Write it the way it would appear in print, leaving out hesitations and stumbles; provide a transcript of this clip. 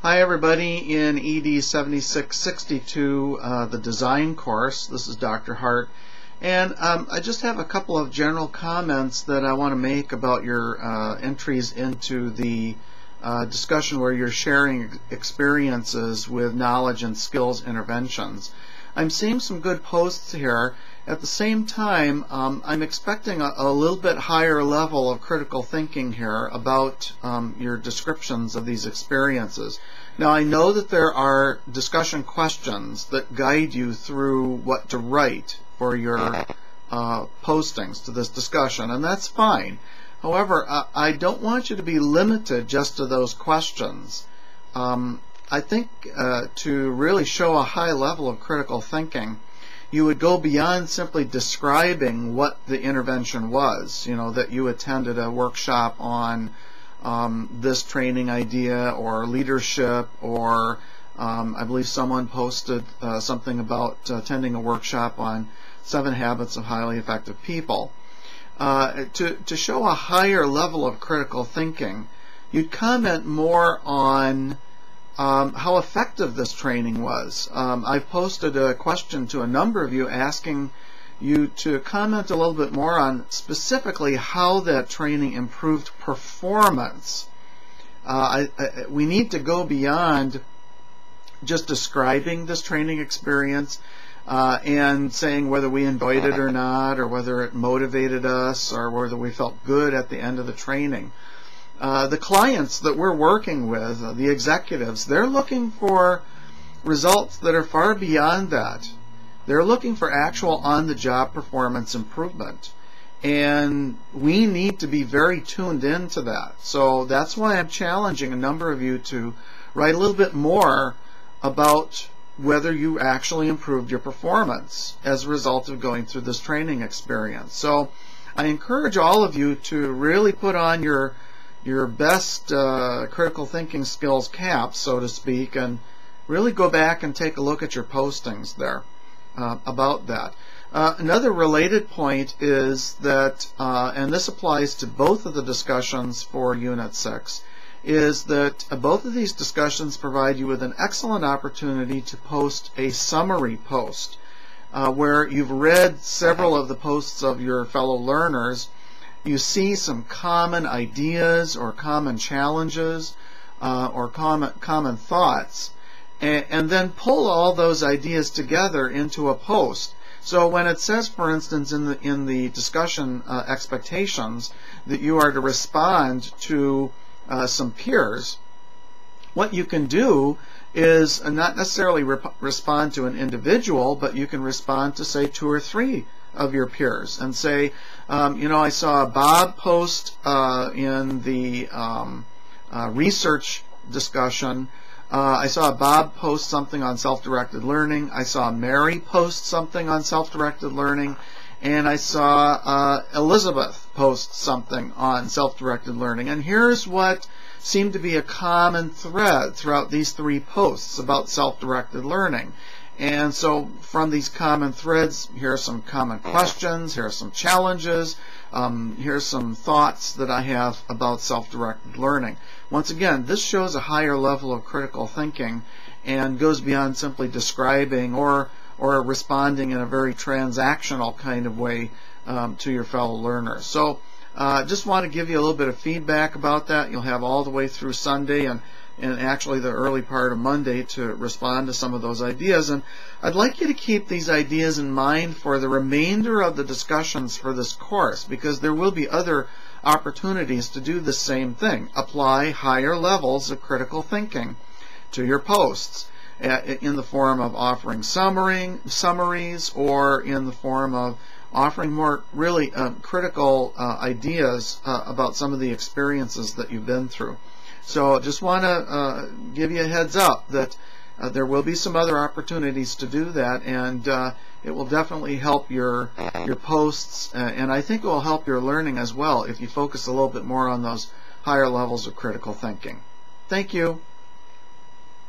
Hi everybody, in ED7662, the design course. This is Dr. Hart, and I just have a couple of general comments that I want to make about your entries into the discussion where you're sharing experiences with knowledge and skills interventions. I'm seeing some good posts here. At the same time, I'm expecting a little bit higher level of critical thinking here about your descriptions of these experiences. Now, I know that there are discussion questions that guide you through what to write for your postings to this discussion, and that's fine. However, I don't want you to be limited just to those questions. I think to really show a high level of critical thinking, you would go beyond simply describing what the intervention was. You know, that you attended a workshop on this training idea or leadership, or I believe someone posted something about attending a workshop on 7 habits of highly effective people. To show a higher level of critical thinking, you'd comment more on how effective this training was. I've posted a question to a number of you asking you to comment a little bit more on specifically how that training improved performance. We need to go beyond just describing this training experience and saying whether we enjoyed it or not, or whether it motivated us, or whether we felt good at the end of the training. The clients that we're working with, the executives, they're looking for results that are far beyond that. They're looking for actual on-the-job performance improvement, and we need to be very tuned into that. So that's why I'm challenging a number of you to write a little bit more about whether you actually improved your performance as a result of going through this training experience. So I encourage all of you to really put on your best critical thinking skills cap, so to speak, and really go back and take a look at your postings there about that. Another related point is that, and this applies to both of the discussions for Unit 6, is that both of these discussions provide you with an excellent opportunity to post a summary post where you've read several of the posts of your fellow learners. You see some common ideas or common challenges or common thoughts, and then pull all those ideas together into a post. So when it says, for instance, in the discussion expectations that you are to respond to some peers, what you can do is not necessarily respond to an individual, but you can respond to, say, 2 or 3 of your peers and say, you know, I saw Bob post in the research discussion. I saw Bob post something on self-directed learning. I saw Mary post something on self-directed learning. And I saw Elizabeth post something on self-directed learning. And here's what seemed to be a common thread throughout these 3 posts about self-directed learning. And so from these common threads, here are some common questions, here are some challenges, here's some thoughts that I have about self-directed learning. Once again, this shows a higher level of critical thinking and goes beyond simply describing or responding in a very transactional kind of way to your fellow learners. So just want to give you a little bit of feedback about that. You'll have all the way through Sunday and actually the early part of Monday to respond to some of those ideas. And I'd like you to keep these ideas in mind for the remainder of the discussions for this course, because there will be other opportunities to do the same thing. Apply higher levels of critical thinking to your posts in the form of offering summaries, or in the form of offering more really critical ideas about some of the experiences that you've been through. So just want to give you a heads up that there will be some other opportunities to do that, and it will definitely help your posts, and I think it will help your learning as well if you focus a little bit more on those higher levels of critical thinking. Thank you.